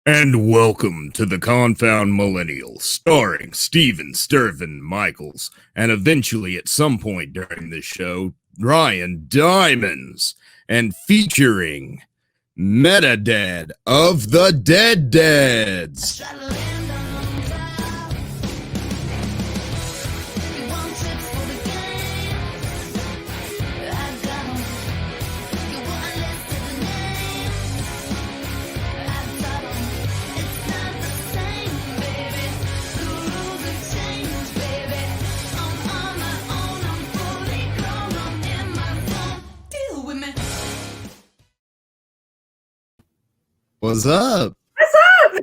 And welcome to the Confound Millennial, starring Stirvin Michaels, and eventually at some point during this show, Ryan Diamondz, and featuring Metadad of the Deaddeads. What's up? What's up?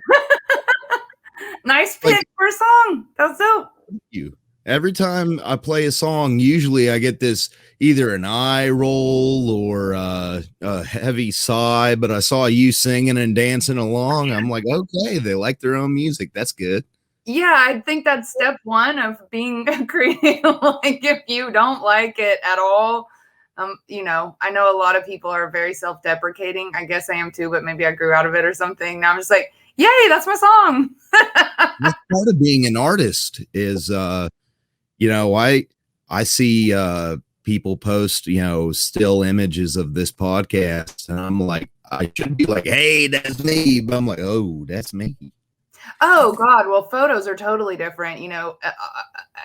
Nice pick for a song. That was dope. Thank you. Every time I play a song, usually I get this either an eye roll or a heavy sigh, but I saw you singing and dancing along. I'm like, okay, they like their own music. That's good. Yeah, I think that's step one of being creative. Like, if you don't like it at all, I know a lot of people are very self-deprecating. I guess I am too, but maybe I grew out of it or something. Now I'm just like, yay, that's my song. That's part of being an artist is, I see people post, still images of this podcast, and I'm like, I should be like, hey, that's me. But I'm like, oh, that's me. Oh God. Well, photos are totally different.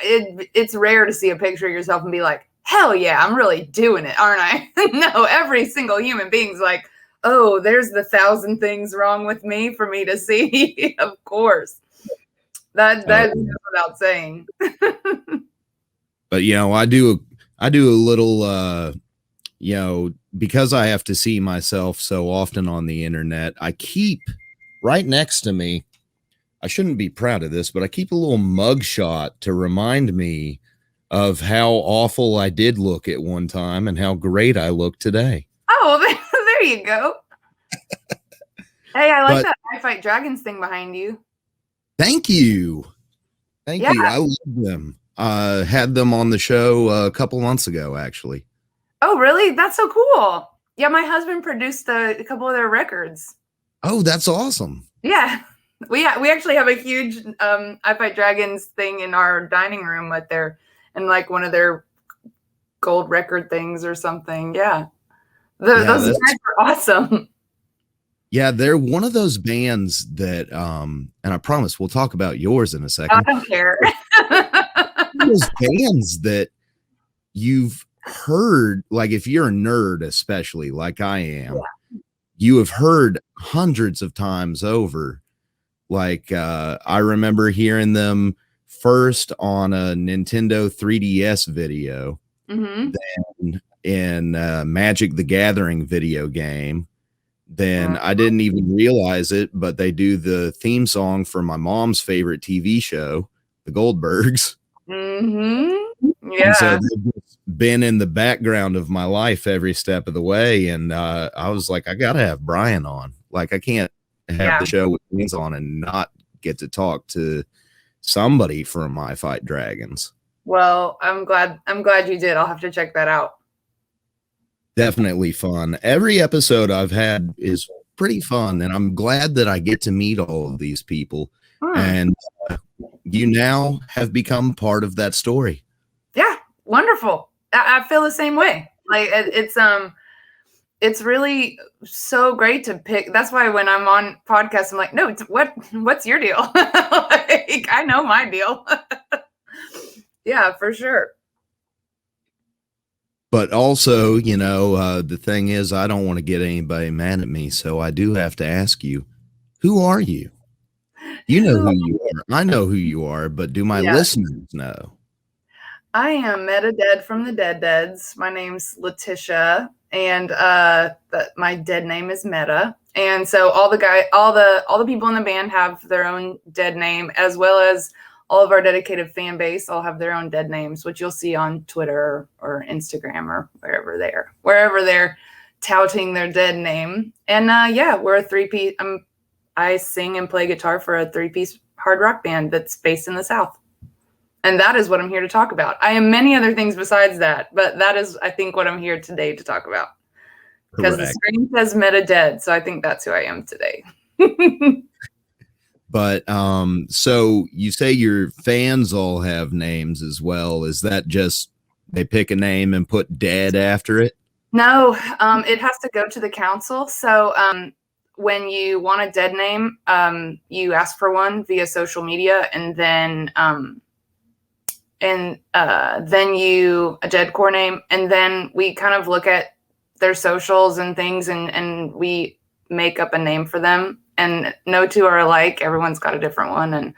It's rare to see a picture of yourself and be like, hell yeah, I'm really doing it, aren't I? No, every single human being's like, oh, there's the 1,000 things wrong with me for me to see. Of course. That's without saying. But I do a little because I have to see myself so often on the internet, I keep right next to me. I shouldn't be proud of this, but I keep a little mugshot to remind me of how awful I did look at one time and how great I look today. Oh, there you go. Hey, I like that I Fight Dragons thing behind you. Thank you. Thank you. I love them. Had them on the show a couple months ago, actually. Oh, really? That's so cool. Yeah, my husband produced a couple of their records. Oh, that's awesome. Yeah. We actually have a huge I Fight Dragons thing in our dining room and like one of their gold record things or something. Yeah. Those guys are awesome. Yeah, they're one of those bands that, and I promise we'll talk about yours in a second. I don't care. Those bands that you've heard, like if you're a nerd, especially like I am, you have heard hundreds of times over. Like I remember hearing them first on a Nintendo 3DS video, then in Magic the Gathering video game. Then I didn't even realize it, but they do the theme song for my mom's favorite TV show, The Goldbergs. Yeah. And so they've been in the background of my life every step of the way. And I was like, I got to have Brian on. Like, I can't have the show with Vince on and not get to talk to somebody from I Fight Dragons. Well, I'm glad you did. I'll have to check that out. Definitely fun. Every episode I've had is pretty fun, and I'm glad that I get to meet all of these people. And you now have become part of that story. Yeah, wonderful. I feel the same way. Like it's really so great to pick. That's why when I'm on podcasts, I'm like, no, what's your deal? Like, I know my deal. Yeah, for sure. But also, the thing is, I don't want to get anybody mad at me. So I do have to ask you, who are you? You know who you are. I know who you are, but do my listeners know? I am Metadad from the Deaddeads. My name's Letitia, and my dead name is Meta. And so all the people in the band have their own dead name, as well as all of our dedicated fan base all have their own dead names, which you'll see on Twitter or Instagram or wherever they're touting their dead name. And we're a three-piece. I sing and play guitar for a three-piece hard rock band that's based in the South. And that is what I'm here to talk about. I am many other things besides that, but that is, I think, what I'm here today to talk about. Because the screen says Meta Dead, so I think that's who I am today. But so you say your fans all have names as well. Is that just they pick a name and put dead after it? No, it has to go to the council. So when you want a dead name, you ask for one via social media, and then you a dead core name, and then we kind of look at their socials and things, and we make up a name for them. And no two are alike. Everyone's got a different one, and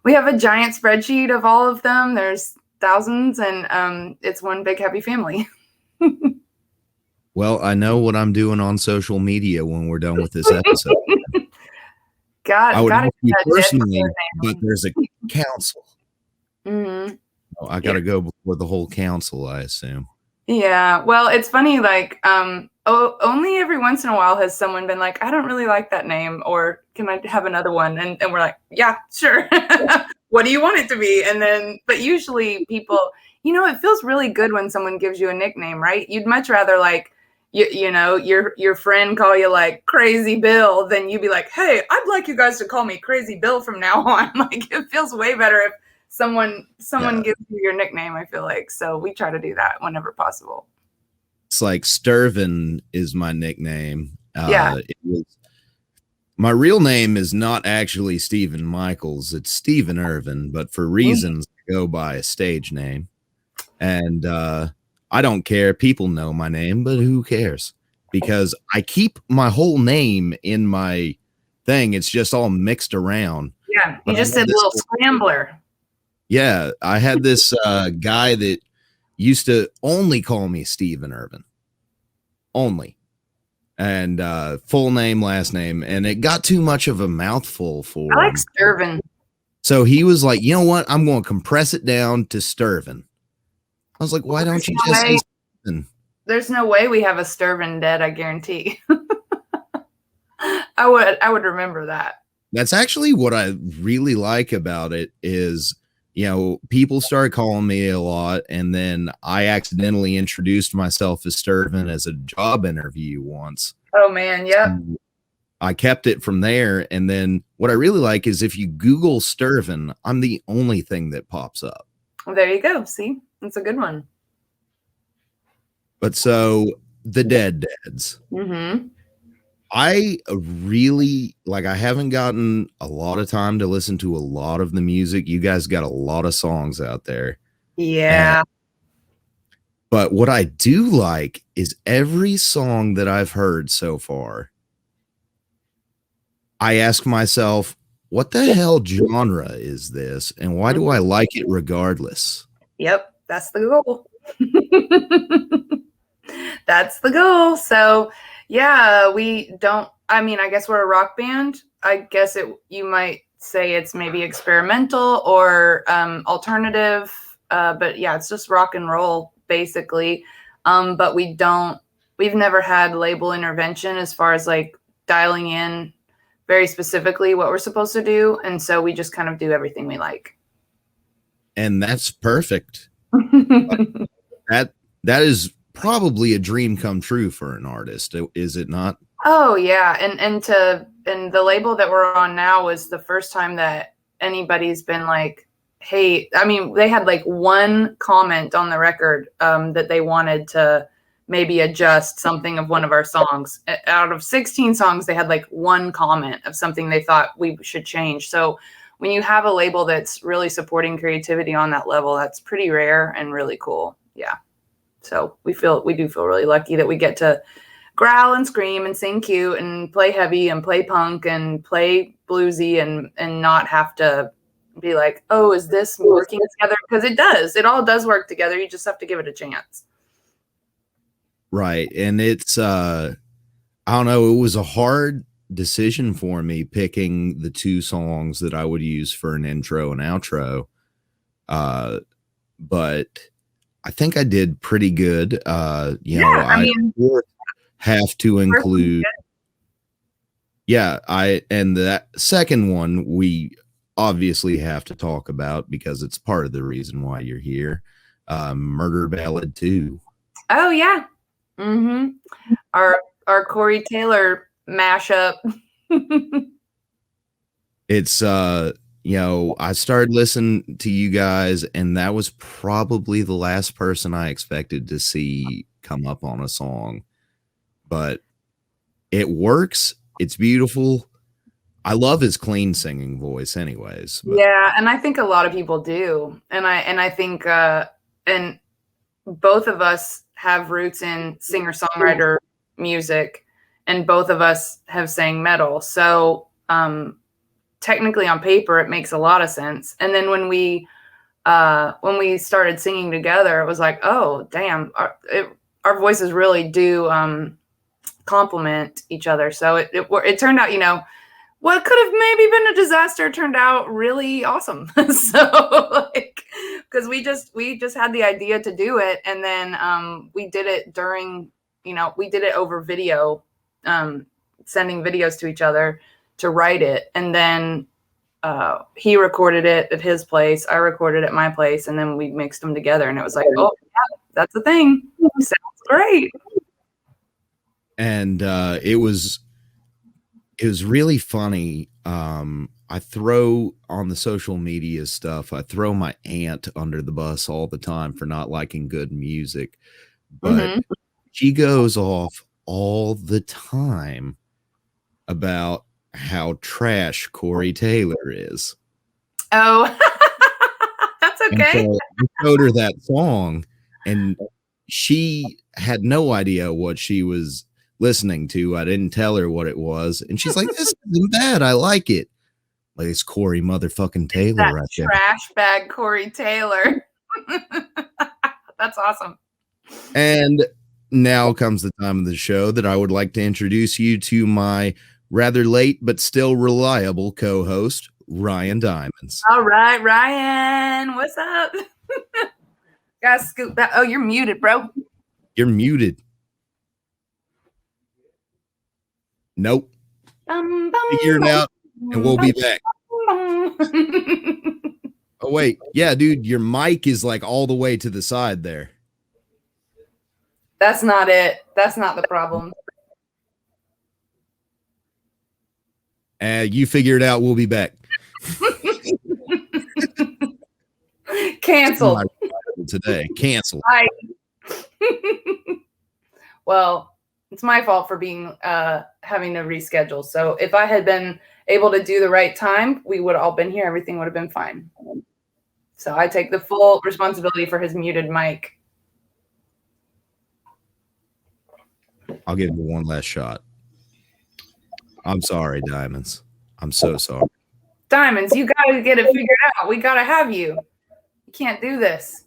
we have a giant spreadsheet of all of them. There's thousands, and it's one big happy family. Well, I know what I'm doing on social media when we're done with this episode. I would help you personally, but there's a council. Mm-hmm. Oh, I got to go before the whole council, I assume. Yeah. Well, it's funny, like, only every once in a while has someone been like, I don't really like that name, or can I have another one? And we're like, yeah, sure. What do you want it to be? And then, but usually people, it feels really good when someone gives you a nickname, right? You'd much rather like, your friend call you like Crazy Bill than you be like, hey, I'd like you guys to call me Crazy Bill from now on. Like, it feels way better if someone gives you your nickname, I feel like. So we try to do that whenever possible. It's like Stirvin is my nickname. Yeah. My real name is not actually Stephen Michaels. It's Stephen Irvin, but for reasons I go by a stage name. And I don't care. People know my name, but who cares? Because I keep my whole name in my thing. It's just all mixed around. Yeah. You just said little scrambler. Yeah. I had this guy that used to only call me Stephen Irvin. Only. And full name, last name. And it got too much of a mouthful for I like Stirvin. So he was like, you know what? I'm going to compress it down to Stirvin. I was like, why don't you just say Stirvin? There's no way we have a Stirvin dead, I guarantee. I would remember that. That's actually what I really like about it is, people started calling me a lot, and then I accidentally introduced myself as Stirvin as a job interview once. Oh man, yep. So I kept it from there, and then what I really like is if you Google Stirvin, I'm the only thing that pops up. Well, there you go. See, that's a good one. But so the Deaddeads. Mm-hmm. I really I haven't gotten a lot of time to listen to a lot of the music. You guys got a lot of songs out there. Yeah. But what I do like is every song that I've heard so far, I ask myself, what the hell genre is this? And why do I like it regardless? Yep. That's the goal. That's the goal. So yeah, I guess we're a rock band. I guess you might say it's maybe experimental or alternative. But yeah, it's just rock and roll basically. But we've never had label intervention as far as like dialing in very specifically what we're supposed to do. And so we just kind of do everything we like. And that's perfect. That is probably a dream come true for an artist, is it not? Oh yeah, and the label that we're on now was the first time that anybody's been like, hey, I mean, they had like one comment on the record that they wanted to maybe adjust something of one of our songs. Out of 16 songs, they had like one comment of something they thought we should change. So when you have a label that's really supporting creativity on that level, that's pretty rare and really cool. Yeah. So we do feel really lucky that we get to growl and scream and sing cute and play heavy and play punk and play bluesy and not have to be like, oh, is this working together? Because it all does work together. You just have to give it a chance. Right. And it's I don't know, it was a hard decision for me picking the two songs that I would use for an intro and outro. But I think I did pretty good. I have to include. Yeah, and that second one we obviously have to talk about because it's part of the reason why you're here. Murder Ballad 2. Oh yeah. Mm-hmm. Our Corey Taylor mashup. It's I started listening to you guys, and that was probably the last person I expected to see come up on a song. But it works. It's beautiful. I love his clean singing voice anyways. But. Yeah, and I think a lot of people do. And I think and both of us have roots in singer-songwriter music, and both of us have sang metal. So technically on paper it makes a lot of sense. And then when we started singing together, it was like, oh damn, our voices really do complement each other. So it turned out, what could have maybe been a disaster turned out really awesome. So because we just had the idea to do it, and then we did it during, we did it over video, sending videos to each other to write it. And then he recorded it at his place, I recorded it at my place, and then we mixed them together, and it was like, oh yeah, that's the thing. Sounds great. And it was really funny. I throw on the social media stuff, I throw my aunt under the bus all the time for not liking good music, but she goes off all the time about how trash Corey Taylor is. Oh, that's okay. So I showed her that song, and she had no idea what she was listening to. I didn't tell her what it was, and she's like, "This isn't bad. I like it." Like, it's Corey motherfucking Taylor, that right there. Trash bag Corey Taylor. That's awesome. And now comes the time of the show that I would like to introduce you to my rather late but still reliable co-host, Ryan Diamondz. All right, Ryan, what's up? Gotta scoop that. Oh, you're muted, bro. You're muted. Nope. Figure it out, and we'll be back. Oh, wait. Yeah, dude, your mic is like all the way to the side there. That's not it. That's not the problem. You figure it out. We'll be back. Canceled. Today. Canceled. Well, it's my fault for being having to reschedule. So if I had been able to do the right time, we would have all been here. Everything would have been fine. So I take the full responsibility for his muted mic. I'll give you one last shot. I'm sorry, Diamondz. I'm so sorry. Diamondz, you got to get it figured out. We got to have you. You can't do this.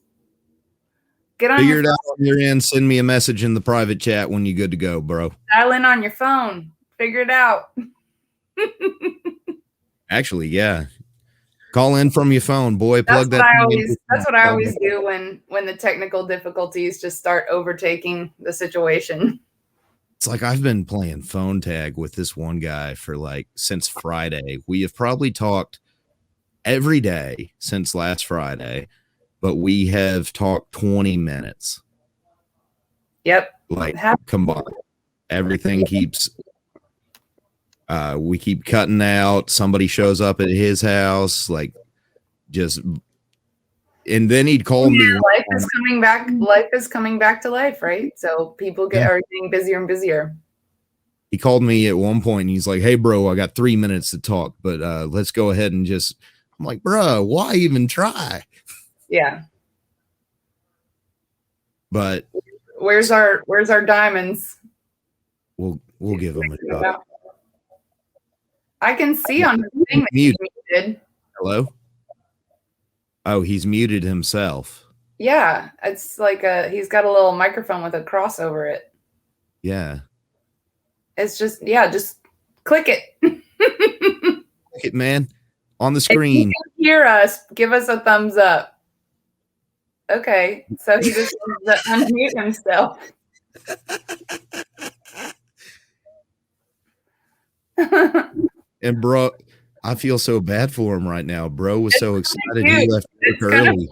Get on Figure it out on your end. Send me a message in the private chat when you're good to go, bro. Dial in on your phone. Figure it out. Actually, yeah. Call in from your phone, boy. Plug That's what I always do when the technical difficulties just start overtaking the situation. It's like I've been playing phone tag with this one guy for since Friday. We have probably talked every day since last Friday, but we have talked 20 minutes. Yep. Combined. Everything keeps we keep cutting out. Somebody shows up at his house, and then he'd call me. Life is coming back. Life is coming back to life, right? So people are getting busier and busier. He called me at one point and he's like, "Hey, bro, I got 3 minutes to talk, but let's go ahead and just." I'm like, "Bro, why even try?" Yeah. But where's our Diamondz? We'll give him a shot. I can see on his thing that he's muted. Hello? Oh, he's muted himself. Yeah, it's like he's got a little microphone with a cross over it. Yeah. It's just click it. Click it, man. On the screen. If you can hear us, give us a thumbs up. Okay, so he just unmute himself. And bro, I feel so bad for him right now. Bro was so excited he left work early.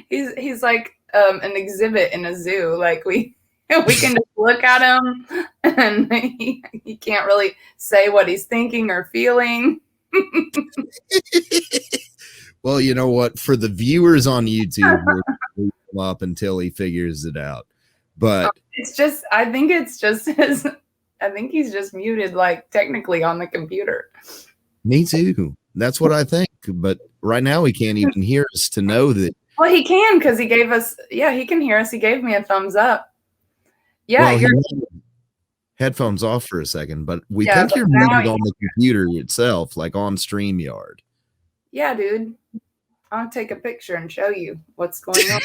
He's like an exhibit in a zoo. Like we can just look at him and he can't really say what he's thinking or feeling. Well, you know what? For the viewers on YouTube, we'll leave him up until he figures it out. But it's just, I think he's just muted, like technically on the computer. Me too. That's what I think. But right now he can't even hear us to know that. Well, he can, because he gave us, he can hear us. He gave me a thumbs up. Yeah, well, you're headphones off for a second, but we think you're muted on the computer itself, like on StreamYard. Yeah, dude. I'll take a picture and show you what's going on.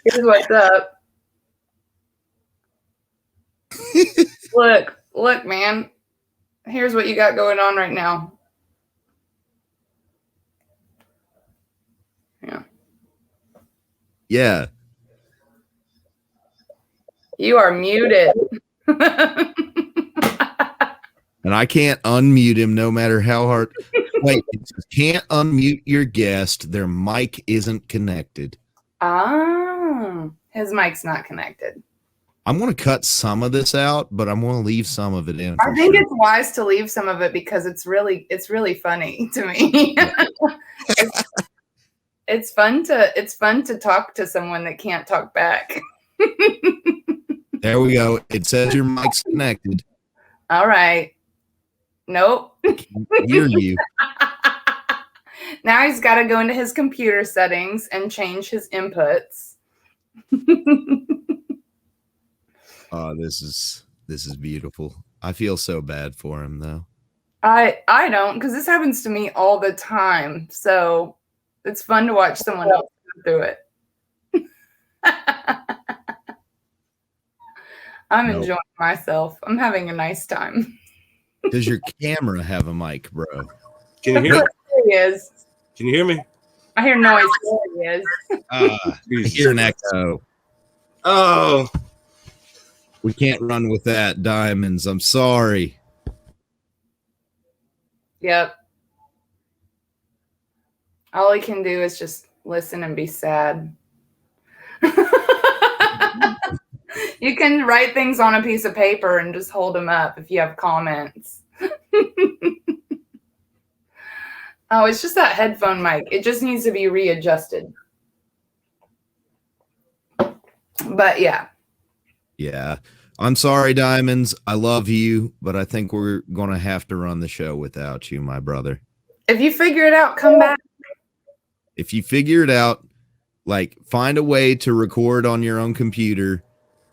Here's what's up. Look, man. Here's what you got going on right now. Yeah. Yeah. You are muted. And I can't unmute him no matter how hard. Wait, it says, can't unmute your guest. Their mic isn't connected. Ah, his mic's not connected. I'm going to cut some of this out, but I'm going to leave some of it in. I think it's wise to leave some of it because it's really funny to me. It's fun to talk to someone that can't talk back. There we go. It says your mic's connected. All right. Nope. I can't hear you. Now he's got to go into his computer settings and change his inputs. Oh, this is beautiful. I feel so bad for him though. I don't, because this happens to me all the time. So it's fun to watch someone else go through it. I'm enjoying myself. I'm having a nice time. Does your camera have a mic, bro? Can you hear me? There he is. Can you hear me? I hear noise. There he is. I hear an echo. Oh. We can't run with that, Diamondz. I'm sorry. Yep. All he can do is just listen and be sad. You can write things on a piece of paper and just hold them up if you have comments. Oh, it's just that headphone mic. It just needs to be readjusted. But yeah. Yeah. I'm sorry, Diamondz. I love you, but I think we're going to have to run the show without you, my brother. If you figure it out, come back. If you figure it out, like find a way to record on your own computer.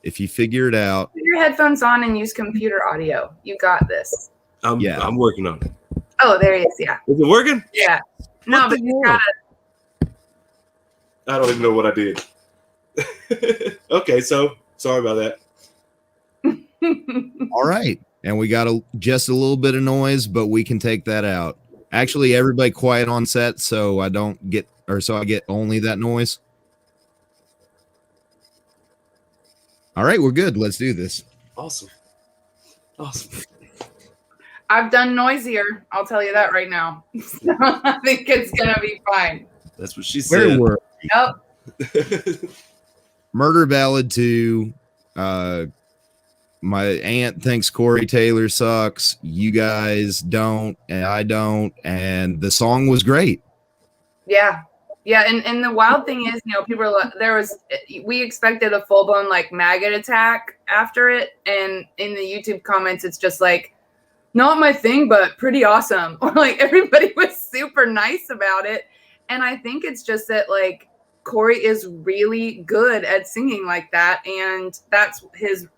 If you figure it out. Put your headphones on and use computer audio. You got this. I'm working on it. Oh, there he is. Yeah. Is it working? Yeah. No, but you got it. I don't even know what I did. Okay, so sorry about that. All right. And we got just a little bit of noise, but we can take that out. Actually, everybody quiet on set so I get only that noise. All right, we're good. Let's do this. Awesome. I've done noisier. I'll tell you that right now. So I think it's going to be fine. That's what she said. Where were we? Yep. Murder Ballad 2. My aunt thinks Corey Taylor sucks. You guys don't, and I don't. And the song was great. Yeah. Yeah, and the wild thing is, people are we expected a full-blown like maggot attack after it, and in the YouTube comments it's just like, not my thing, but pretty awesome. Or like everybody was super nice about it. And I think it's just that like Corey is really good at singing like that, and that's his,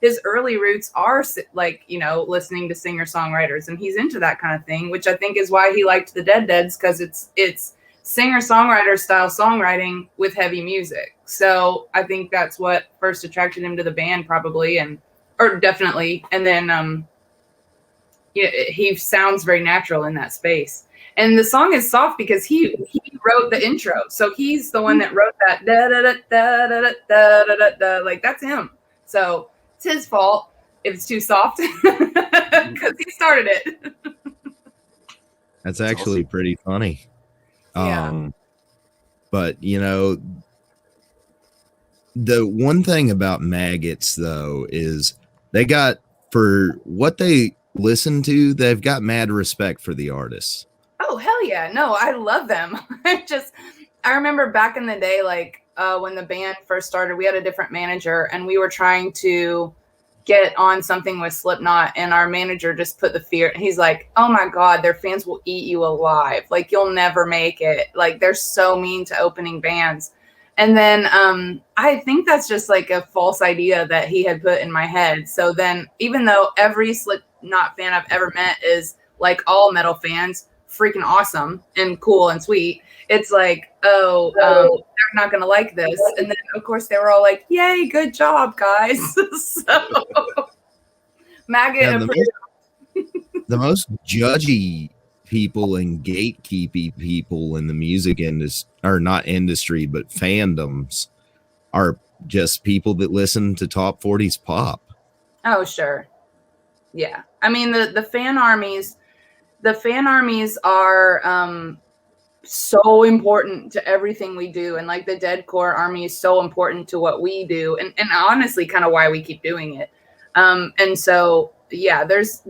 his early roots are like, listening to singer-songwriters, and he's into that kind of thing, which I think is why he liked the Deaddeads, because it's singer-songwriter style songwriting with heavy music. So I think that's what first attracted him to the band, probably, or definitely. And then he sounds very natural in that space. And the song is soft because he wrote the intro. So he's the one that wrote that da da da da da da da da, like that's him. So it's his fault if it's too soft because he started it. That's actually pretty funny. Yeah. But the one thing about maggots though is they got, for what they listen to, they've got mad respect for the artists. Oh, hell yeah. No, I love them. I remember back in the day, like when the band first started, we had a different manager and we were trying to get on something with Slipknot, and our manager just put the fear. He's like, oh my God, their fans will eat you alive. Like, you'll never make it. Like, they're so mean to opening bands. And then I think that's just like a false idea that he had put in my head. So then, even though every Slipknot fan I've ever met is like all metal fans, freaking awesome and cool and sweet, it's like, they're not gonna like this. And then of course they were all like, yay, good job, guys. So maggot. The most judgy people and gatekeepy people in the music industry, or not industry, but fandoms, are just people that listen to top 40s pop. Oh, sure. Yeah. I mean, the fan armies are so important to everything we do. And like the Deadcore army is so important to what we do. And honestly, kind of why we keep doing it. And so, yeah, there's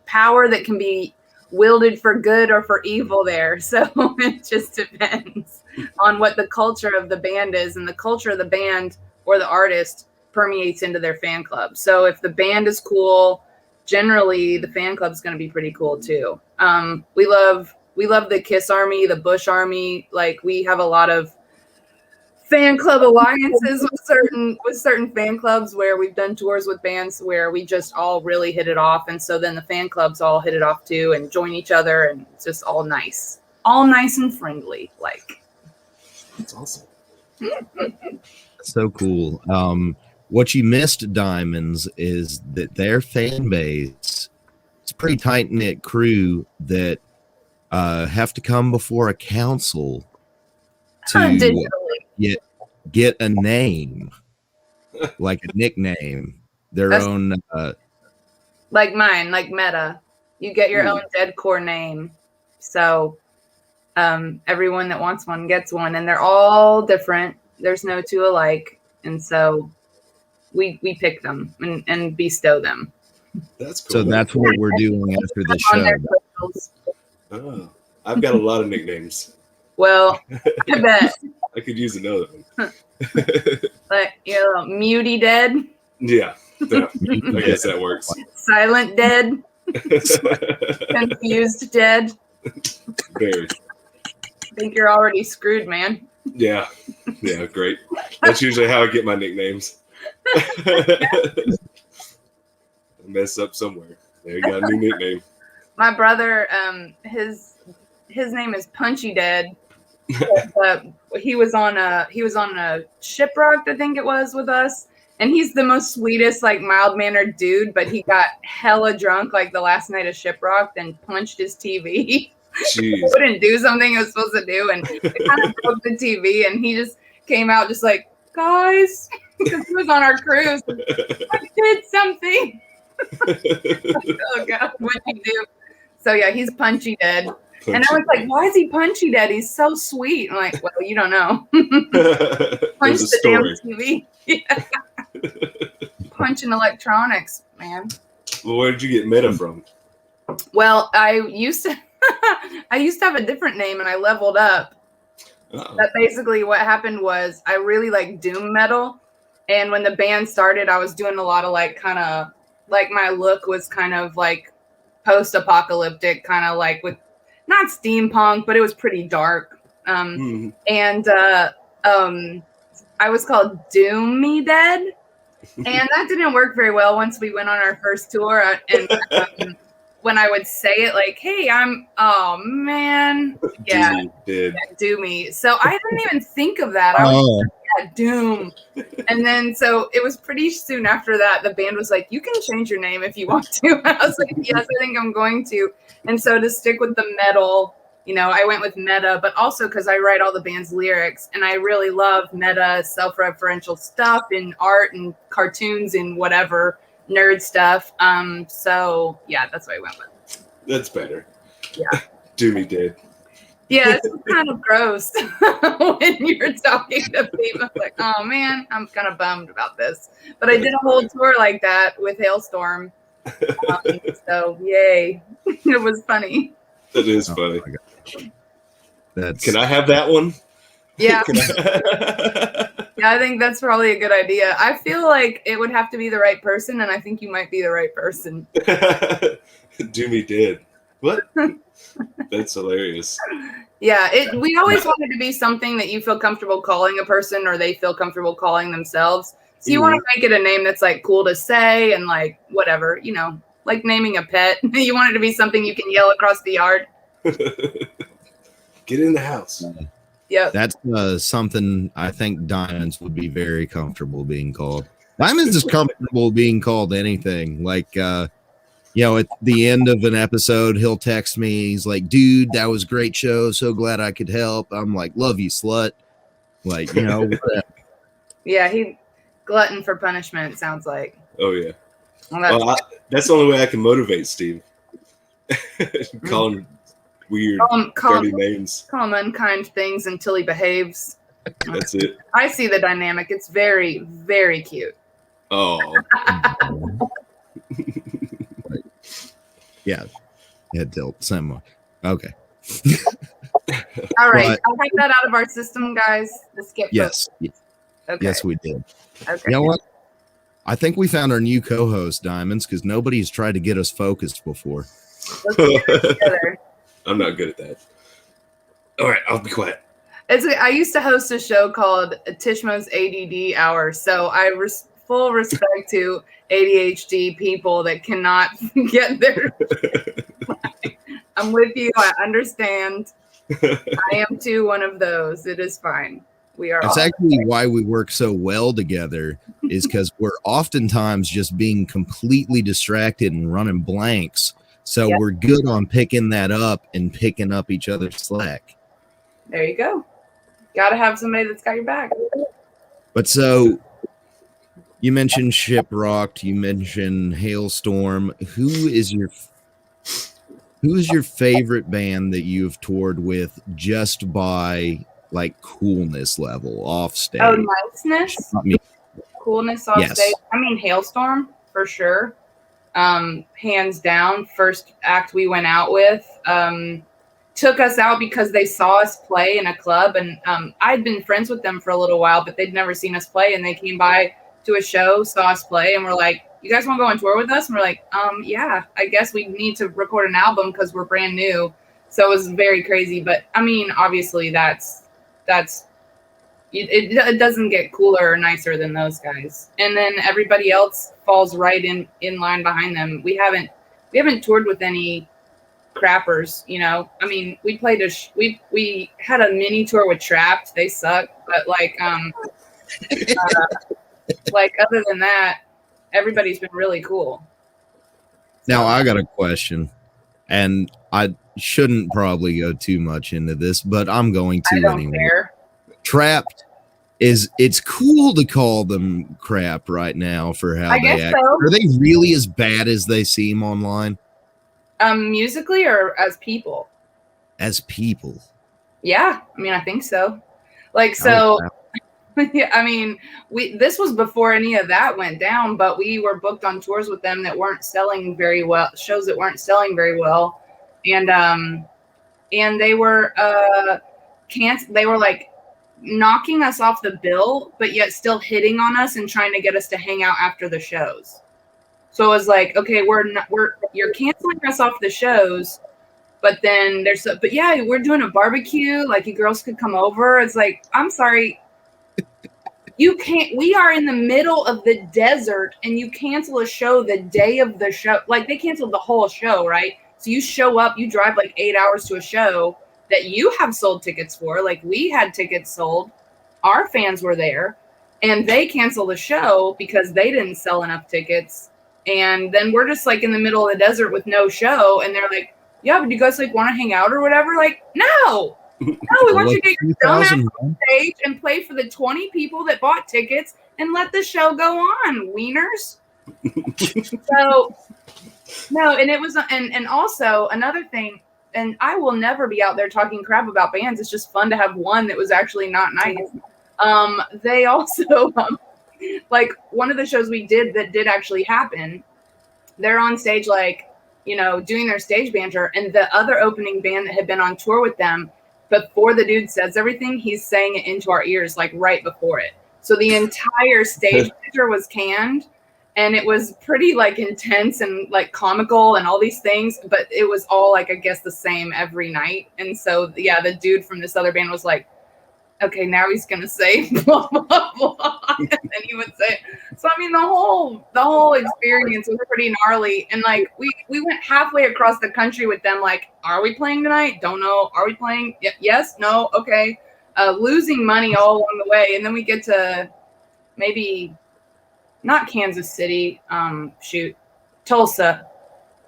power that can be wielded for good or for evil there. So it just depends on what the culture of the band is, and the culture of the band or the artist permeates into their fan club. So if the band is cool, generally the fan club is going to be pretty cool too. We love the Kiss Army, the Bush Army. Like, we have a lot of fan club alliances with certain fan clubs where we've done tours with bands where we just all really hit it off. And so then the fan clubs all hit it off too and join each other, and it's just all nice and friendly. Like, that's awesome. So cool. What you missed, Diamondz, is that their fan base, it's a pretty tight-knit crew that have to come before a council to get a name, like a nickname, that's own. Like mine, like Meta. You get your own Deadcore name. So everyone that wants one gets one, and they're all different. There's no two alike. And so we pick them and bestow them. That's cool. So that's what we're doing after the show. Oh, I've got a lot of nicknames. Well, I bet. I could use another one. Like, Muty Dead. Yeah, I guess that works. Silent Dead. Confused Dead. Very. I think you're already screwed, man. Yeah, great. That's usually how I get my nicknames. I mess up somewhere. There you got a new nickname. My brother, his name is Punchy Dead. He was on a Shipwrecked, I think it was, with us, and he's the most sweetest, like, mild-mannered dude, but he got hella drunk like the last night of Shipwrecked and punched his TV. He wouldn't do something he was supposed to do, and it kind of broke the TV, and he just came out just like, guys, because he was on our cruise. I did something. Oh God, what'd you do? So yeah, he's Punchy Dead. Punchy. And I was like, why is he Punchy Dead? He's so sweet. I'm like, well, you don't know. Punch the damn TV. Yeah. Punching electronics, man. Well, where did you get Meta from? Well, I used to have a different name, and I leveled up. That basically what happened was I really like doom metal, and when the band started, I was doing a lot of like kind of like my look was kind of like post-apocalyptic, kind of like with not steampunk, but it was pretty dark. And I was called Doomy Dead, and that didn't work very well once we went on our first tour. And when I would say it like, hey, oh man, yeah, Doomy. So I didn't even think of that. I was like, Doom. And then so it was pretty soon after that, the band was like, you can change your name if you want to. And I was like, yes, I think I'm going to. And so to stick with the metal, I went with Meta, but also because I write all the band's lyrics, and I really love meta, self-referential stuff in art and cartoons and whatever nerd stuff. So yeah, that's what I went with. That's better. Yeah. Doomy Dead. Yeah, it's kind of gross when you're talking to people. It's like, oh man, I'm kind of bummed about this. But I did a whole tour like that with Hailstorm, So yay. It was funny. That is funny. Can I have that one? Yeah. I... Yeah, I think that's probably a good idea. I feel like it would have to be the right person, and I think you might be the right person. Do me dead. What? That's hilarious. Yeah, we always want it to be something that you feel comfortable calling a person or they feel comfortable calling themselves. So you want to make it a name that's like cool to say and like whatever, you know, like naming a pet. You want it to be something you can yell across the yard. Get in the house. Yep. That's something I think Diamondz would be very comfortable being called. Diamondz is comfortable being called anything. Like, you know, at the end of an episode, he'll text me. He's like, dude, that was a great show. So glad I could help. I'm like, love you, slut. Like, you know. Yeah, he glutton for punishment, it sounds like. Oh, yeah. Well, that's the only way I can motivate Steve. Call him weird, dirty names. Call him unkind things until he behaves. That's it. I see the dynamic. It's very, very cute. Oh. Yeah. Head tilt. Same. Okay. All right. I'll take that out of our system, guys. Let's get yes. Okay. Yes, we did. Okay. You know what? I think we found our new co-host, Diamondz, because nobody's tried to get us focused before. Let's get it together. I'm not good at that. All right, I'll be quiet. I used to host a show called Tishmo's ADD Hour, so I full respect to ADHD people that cannot get their. I'm with you. I understand. I am too one of those. It is fine. We are. That's actually why we work so well together, is because we're oftentimes just being completely distracted and running blanks. So we're good on picking that up and picking up each other's slack. There you go. Got to have somebody that's got your back. But so you mentioned Shiprocked, you mentioned Hailstorm. Who is your favorite band that you've toured with just by like coolness level off stage? Oh, niceness? Coolness off stage. I mean, Hailstorm for sure. Hands down, first act we went out with, took us out because they saw us play in a club, and I'd been friends with them for a little while, but they'd never seen us play, and they came by to a show, saw us play, and were like, you guys want to go on tour with us? And we're like, yeah, I guess we need to record an album because we're brand new. So it was very crazy, but I mean, obviously that's it doesn't get cooler or nicer than those guys. And then everybody else falls right in line behind them. We haven't toured with any crappers, you know. I mean, we played we had a mini tour with Trapped. They suck, but like like other than that, everybody's been really cool. Now I got a question, and I shouldn't probably go too much into this, but I'm going to anyway. Care. Trapped it's cool to call them crap right now for how they act. So. Are they really as bad as they seem online? Musically or as people? As people. Yeah, I mean, I think so. Like, so, yeah, I mean, this was before any of that went down, but we were booked on tours with them that weren't selling very well, shows that weren't selling very well, and they were they were like knocking us off the bill, but yet still hitting on us and trying to get us to hang out after the shows. So it was like, okay, you're canceling us off the shows, but then but yeah, we're doing a barbecue. Like, you girls could come over. It's like, I'm sorry, you can't. We are in the middle of the desert, and you cancel a show the day of the show. Like, they canceled the whole show, right? So you show up, you drive like 8 hours to a show that you have sold tickets for. Like, we had tickets sold, our fans were there, and they cancel the show because they didn't sell enough tickets. And then we're just like in the middle of the desert with no show, and they're like, yeah, but do you guys like want to hang out or whatever? Like, no, we want you to get your dumbass on stage and play for the 20 people that bought tickets and let the show go on, wieners. So no, and it was, and also another thing, and I will never be out there talking crap about bands. It's just fun to have one that was actually not nice. They also, like, one of the shows we did that did actually happen, they're on stage, like, you know, doing their stage banter, and the other opening band that had been on tour with them, before the dude says everything, he's saying it into our ears, like right before it. So the entire stage banter was canned, and it was pretty like intense and like comical and all these things, but it was all like, I guess, the same every night. And so, yeah, the dude from this other band was like, okay, now he's gonna say blah blah blah, and then he would say it. So I mean, the whole experience was pretty gnarly, and like we went halfway across the country with them. Like, are we playing tonight? Don't know. Are we playing? Yes. No. Okay. Losing money all along the way, and then we get to maybe not Kansas City. Tulsa,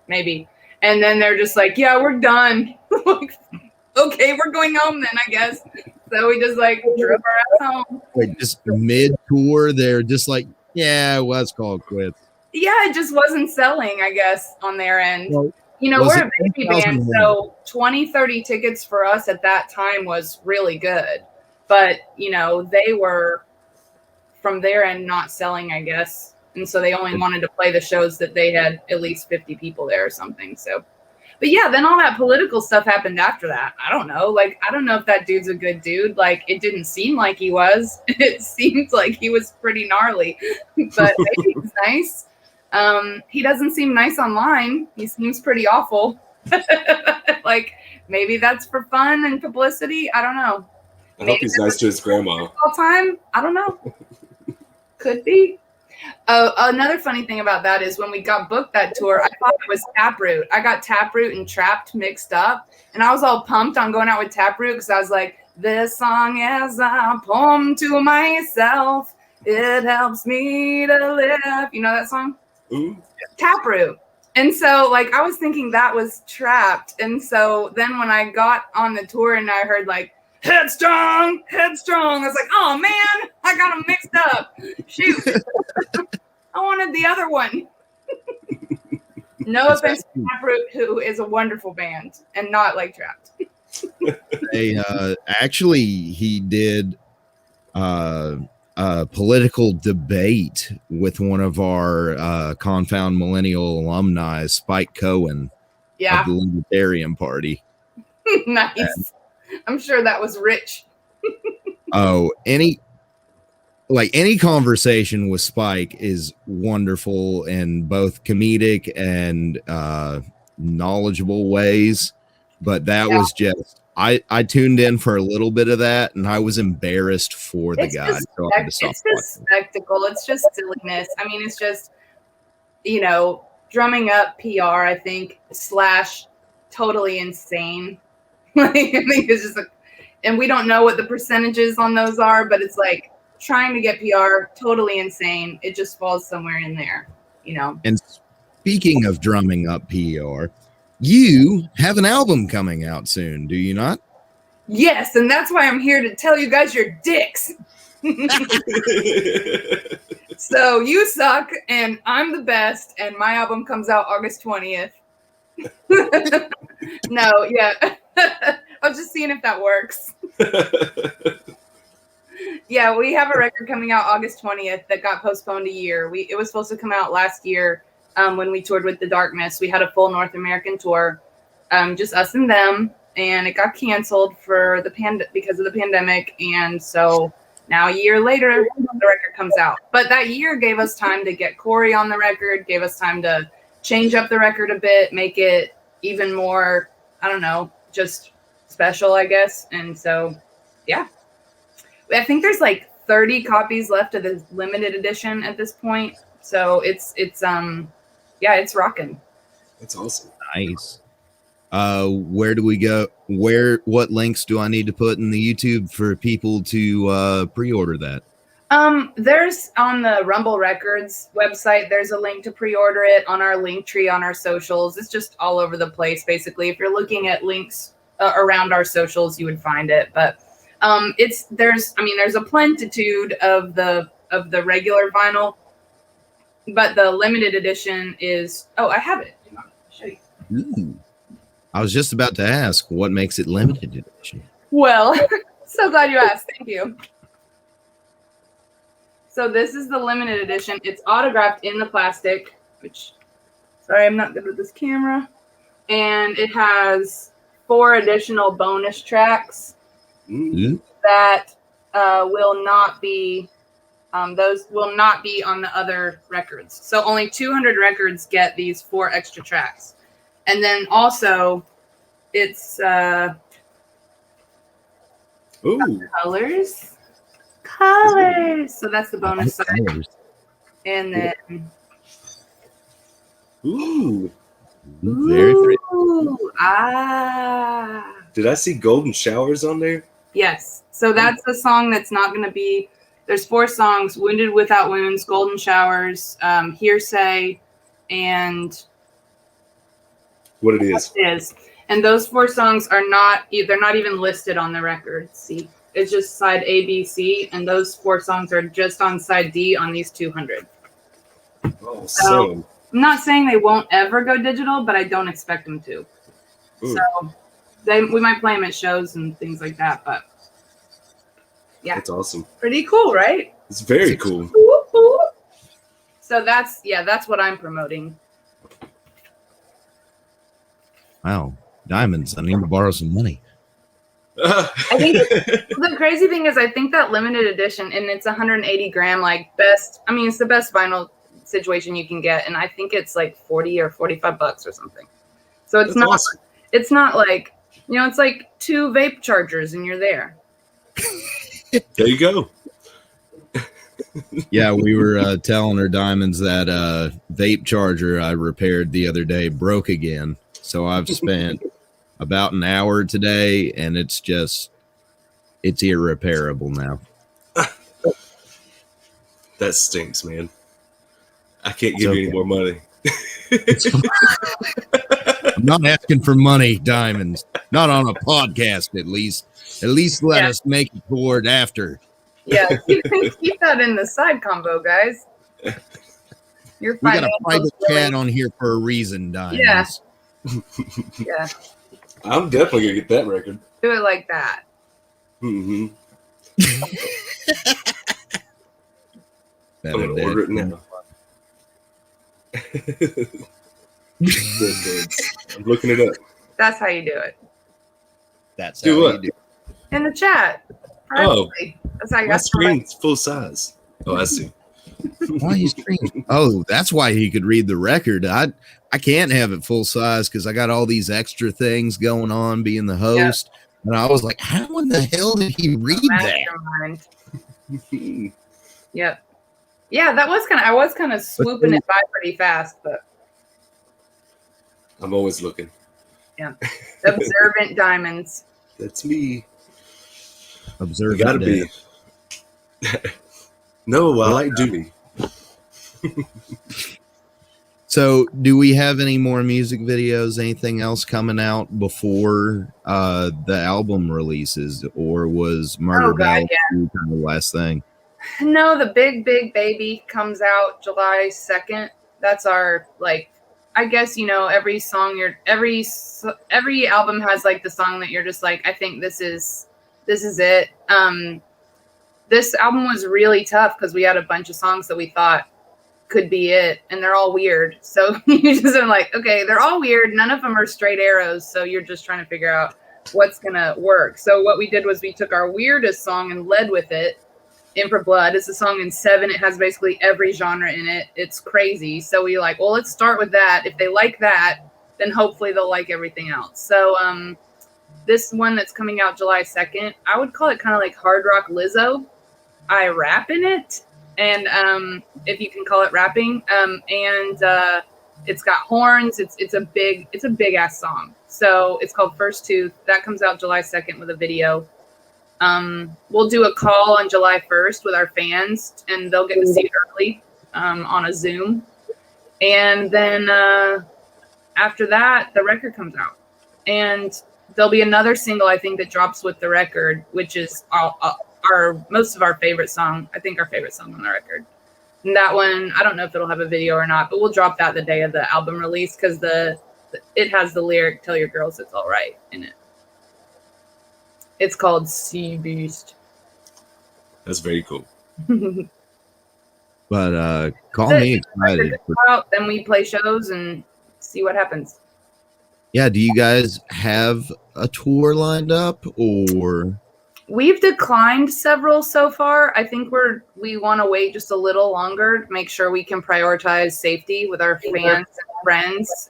maybe, and then they're just like, yeah, we're done. Like, okay, we're going home then, I guess. So we just like drove our ass home. Wait, just mid-tour, they're just like, yeah, well, let's call it quits. Yeah, it just wasn't selling, I guess, on their end. Well, you know, we're a baby band, so 20, 30 tickets for us at that time was really good. But, you know, they were, from their end, not selling, I guess. And so they only wanted to play the shows that they had at least 50 people there or something. So, but yeah, then all that political stuff happened after that. I don't know. Like, I don't know if that dude's a good dude. Like, it didn't seem like he was. It seemed like he was pretty gnarly, but maybe he's nice. He doesn't seem nice online. He seems pretty awful. Like, maybe that's for fun and publicity. I don't know. I hope he's nice to his grandma. All time. I don't know. Could be. Another funny thing about that is when we got booked that tour, I thought it was Taproot. I got Taproot and Trapped mixed up, and I was all pumped on going out with Taproot because I was like, this song is a poem to myself. It helps me to live. You know that song? Ooh. Taproot. And so, like, I was thinking that was Trapped. And so then when I got on the tour and I heard, like, Headstrong, Headstrong, I was like, oh, man, I got them mixed up. Shoot. I wanted the other one. No offense to Taproot, who is a wonderful band and not like Trapped. Actually, he did a political debate with one of our Confound Millennial alumni, Spike Cohen, of the Libertarian Party. Nice. And I'm sure that was rich. Any conversation with Spike is wonderful in both comedic and knowledgeable ways, but that was just I tuned in for a little bit of that, and I was embarrassed for the guy. So it's just spectacle. It's just silliness. I mean, it's just, you know, drumming up PR, I think, / totally insane. Like, I think it's just and we don't know what the percentages on those are, but it's like trying to get PR, totally insane. It just falls somewhere in there, you know. And speaking of drumming up PR, you have an album coming out soon, do you not? Yes, and that's why I'm here to tell you guys you're dicks. So you suck, and I'm the best, and my album comes out August 20th. No, yeah. I was just seeing if that works. Yeah, we have a record coming out August 20th that got postponed a year. It was supposed to come out last year when we toured with The Darkness. We had a full North American tour, just us and them, and it got canceled for because of the pandemic. And so now a year later, the record comes out. But that year gave us time to get Corey on the record, gave us time to change up the record a bit, make it even more, I don't know, just special, I guess. And so, yeah. I think there's like 30 copies left of the limited edition at this point. So it's rocking. That's awesome. Nice. Where do we go? What links do I need to put in the YouTube for people to pre-order that? There's on the Rumble Records website, there's a link to pre-order it on our link tree on our socials. It's just all over the place, basically. If you're looking at links around our socials, you would find it. But there's a plentitude of the regular vinyl, but the limited edition is, I have it. I'll show you. Ooh. I was just about to ask, what makes it limited edition? Well, so glad you asked. Thank you. So this is the limited edition. It's autographed in the plastic, which Sorry, I'm not good with this camera. And it has 4 additional bonus tracks that will not be, those will not be on the other records. So only 200 records get these 4 extra tracks. And then also, it's colors. So that's the bonus side. And then very Did I see Golden Showers on there? Yes. So that's a song that's not going to be. There's 4 songs: Wounded Without Wounds, Golden Showers, Hearsay, and what it is. And those 4 songs are not. They're not even listed on the record. See, it's just side A, B, C, and those 4 songs are just on side D on these 200. Oh, so I'm not saying they won't ever go digital, but I don't expect them to. Ooh. So we might play them at shows and things like that, but yeah, that's awesome. Pretty cool, right? It's very cool. So that's what I'm promoting. Wow, Diamondz, I need to borrow some money. I think the crazy thing is, I think that limited edition, and it's 180 gram, like best. I mean, it's the best vinyl situation you can get, and I think it's like 40 or 45 bucks or something. So it's not. Awesome. It's not like, you know, it's like 2 vape chargers and you're there. There you go. Yeah, we were telling her Diamondz that vape charger I repaired the other day broke again. So I've spent about an hour today, and it's irreparable now. That stinks, man. I can't give you any more money. I'm not asking for money, Diamondz. Not on a podcast, at least. At least let us make it toward after. Yeah, keep that in the side combo, guys. We got a private chat on here for a reason, Diamondz. Yeah. Yeah. I'm definitely gonna get that record. Do it like that. Mm-hmm. I'm gonna order it now. I'm looking it up. That's how you do it. That's how you do it. In the chat. Privately. That's how you my screen's full size. Oh, I see. Why you screen? Oh, that's why he could read the record. I can't have it full size because I got all these extra things going on being the host. Yep. And I was like, how in the hell did he read that? Yep. Yeah, that was I was kind of swooping it by pretty fast, but I'm always looking. Yeah. Observant Diamondz. That's me. Observant. Gotta be. No, I like duty. So, do we have any more music videos, anything else coming out before the album releases, or was Murder Bell kind of the last thing? No, the Big Baby comes out July 2nd. That's our, like, I guess, you know, every song every album has like the song that you're just like, I think this is it. This album was really tough because we had a bunch of songs that we thought could be it, and they're all weird. So you just are like, okay, they're all weird. None of them are straight arrows. So you're just trying to figure out what's gonna work. So what we did was we took our weirdest song and led with it. In For Blood. It's a song in 7. It has basically every genre in it. It's crazy. So we like, well, let's start with that. If they like that, then hopefully they'll like everything else. So this one that's coming out July 2nd, I would call it kind of like hard rock Lizzo. I rap in it, and if you can call it rapping, and it's got horns. It's a big ass song. So it's called First Tooth. That comes out July 2nd with a video. We'll do a call on July 1st with our fans, and they'll get to see it early on a Zoom. And then after that, the record comes out. And there'll be another single, I think, that drops with the record, which is our most of our favorite song. I think our favorite song on the record. And that one, I don't know if it'll have a video or not, but we'll drop that the day of the album release because it has the lyric, "Tell your girls it's all right" in it. It's called Sea Beast. That's very cool. But call me excited. Then we play shows, and see what happens. Yeah, do you guys have a tour lined up, or? We've declined several so far. I think we want to wait just a little longer to make sure we can prioritize safety with our fans and friends.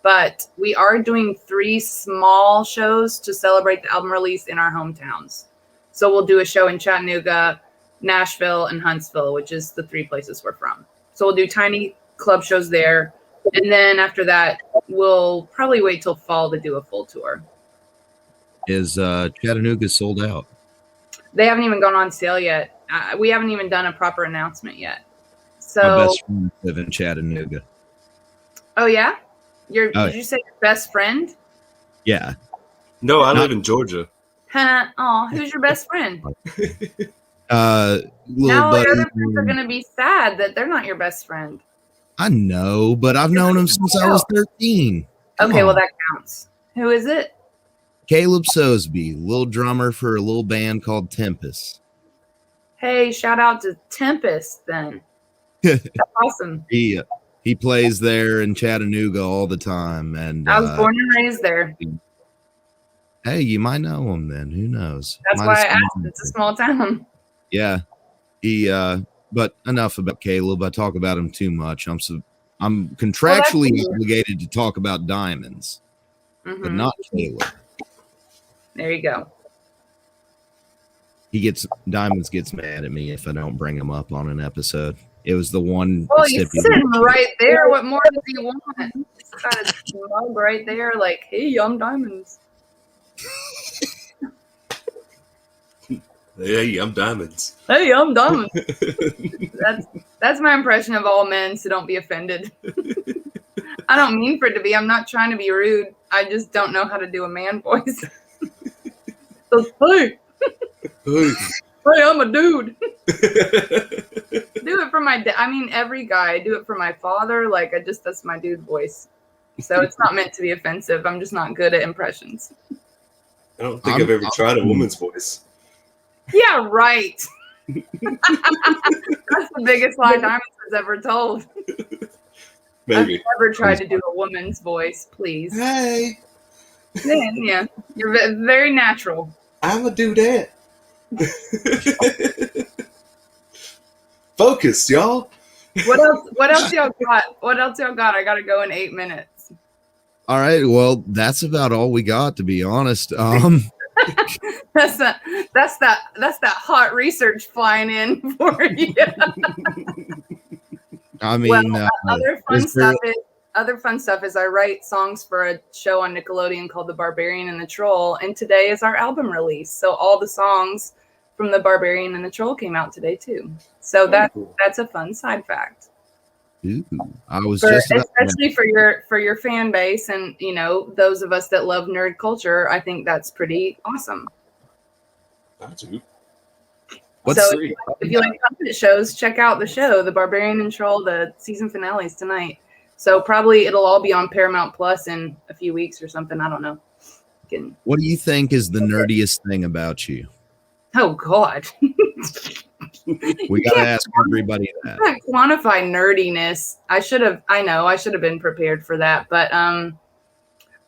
But we are doing 3 small shows to celebrate the album release in our hometowns. So we'll do a show in Chattanooga, Nashville, and Huntsville, which is the 3 places we're from. So we'll do tiny club shows there. And then after that, we'll probably wait till fall to do a full tour. Is Chattanooga sold out? They haven't even gone on sale yet. We haven't even done a proper announcement yet. So my best friend live in Chattanooga. Oh yeah? Did you say your best friend? Yeah. No, I live in Georgia. Oh, who's your best friend? Now your other friends are gonna be sad that they're not your best friend. I know, but I've known him since I was 13. Okay, well that counts. Who is it? Caleb Sosby, little drummer for a little band called Tempest. Hey, shout out to Tempest then. That's awesome. He plays there in Chattanooga all the time, and I was born and raised there. Hey, you might know him then. Who knows? That's why I asked. It's a small town. Yeah. But enough about Caleb. I talk about him too much. I'm contractually obligated to talk about Diamondz, but not Caleb. There you go. Diamondz gets mad at me if I don't bring him up on an episode. It was the one. Well, he's sitting right there. What more does he want? He's got his mug right there, like, hey, I'm Diamondz. Hey, I'm Diamondz. Hey, I'm Diamondz. That's my impression of all men, so don't be offended. I don't mean for it to be. I'm not trying to be rude. I just don't know how to do a man voice. So, hey, I'm a dude. Do it for my dad. I mean, every guy. I do it for my father. Like, that's my dude voice. So it's not meant to be offensive. I'm just not good at impressions. I don't think I've ever tried a woman's voice. Yeah, right. That's the biggest lie Diamondz has ever told. Maybe. I've never tried to do a woman's voice, please. Hey. Yeah, you're very natural. I'm a dudette. Focus, y'all. What else y'all got? I gotta go in 8 minutes. All right. Well, that's about all we got, to be honest. That's that hot research flying in for you. I mean, other fun stuff is I write songs for a show on Nickelodeon called The Barbarian and the Troll, and today is our album release. So all the songs from The Barbarian and the Troll came out today too. So that's a fun side fact. Ooh, especially for your fan base, and those of us that love nerd culture, I think that's pretty awesome. That's good. If you like puppet shows, check out the show, The Barbarian and Troll. The season finale's tonight. So probably it'll all be on Paramount Plus in a few weeks or something. I don't know. What do you think is the nerdiest thing about you? Oh God. We gotta ask everybody that. I can't quantify nerdiness. I should have been prepared for that. But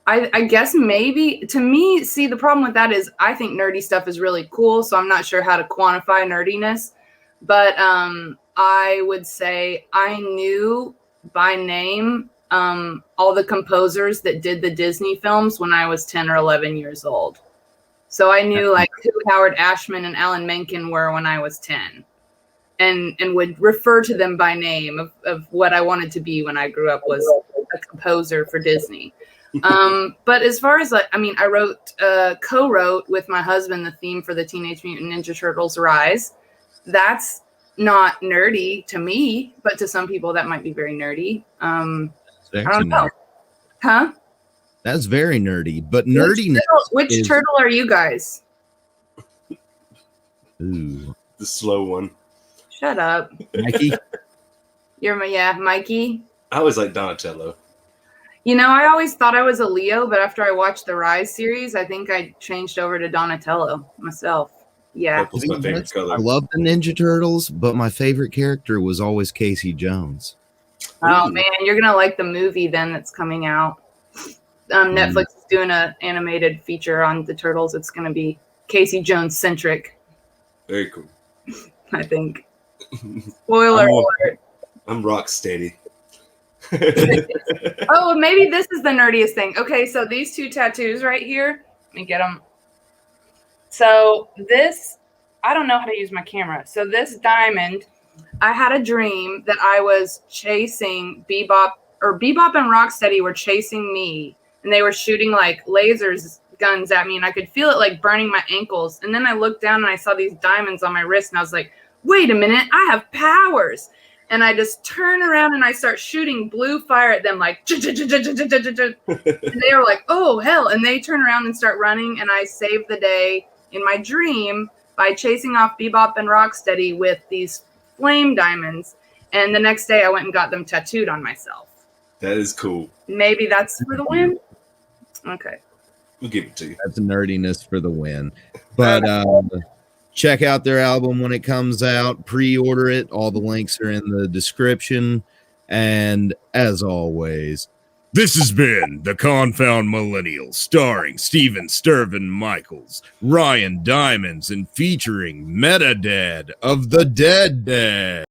I guess maybe to me, see, the problem with that is I think nerdy stuff is really cool. So I'm not sure how to quantify nerdiness. But I would say I knew by name all the composers that did the Disney films when I was 10 or 11 years old. So I knew like who Howard Ashman and Alan Menken were when I was 10, and would refer to them by name of what I wanted to be when I grew up was a composer for Disney. But as far as I co-wrote with my husband the theme for the Teenage Mutant Ninja Turtles Rise. That's not nerdy to me, but to some people that might be very nerdy. I don't know. Huh? That's very nerdy, but nerdiness. Which turtle are you guys? Ooh. The slow one. Shut up. Mikey? Mikey. I always like Donatello. I always thought I was a Leo, but after I watched the Rise series, I think I changed over to Donatello myself. Yeah. Purple's my favorite color. I love the Ninja Turtles, but my favorite character was always Casey Jones. Oh Ooh. man, you're gonna like the movie then that's coming out. Netflix is doing an animated feature on the turtles. It's gonna be Casey Jones centric, Very cool. I think. Spoiler alert. I'm rock steady. Oh, maybe this is the nerdiest thing. Okay, so these two tattoos right here. Let me get them. So this, I don't know how to use my camera. So this diamond, I had a dream that I was chasing Bebop and Rocksteady were chasing me, and they were shooting like lasers guns at me, and I could feel it like burning my ankles. And then I looked down and I saw these diamonds on my wrist, and I was like, wait a minute, I have powers. And I just turn around and I start shooting blue fire at them, like, and they were like, oh hell. And they turn around and start running, and I saved the day in my dream by chasing off Bebop and Rocksteady with these flame diamonds. And the next day I went and got them tattooed on myself. That is cool. Maybe that's for the win. Okay. We'll give it to you. That's nerdiness for the win. But check out their album when it comes out. Pre-order it. All the links are in the description. And as always, this has been the Confound Millennial, starring Steven Stirvin Michaels, Ryan Diamondz, and featuring Metadad of the Dead Dead.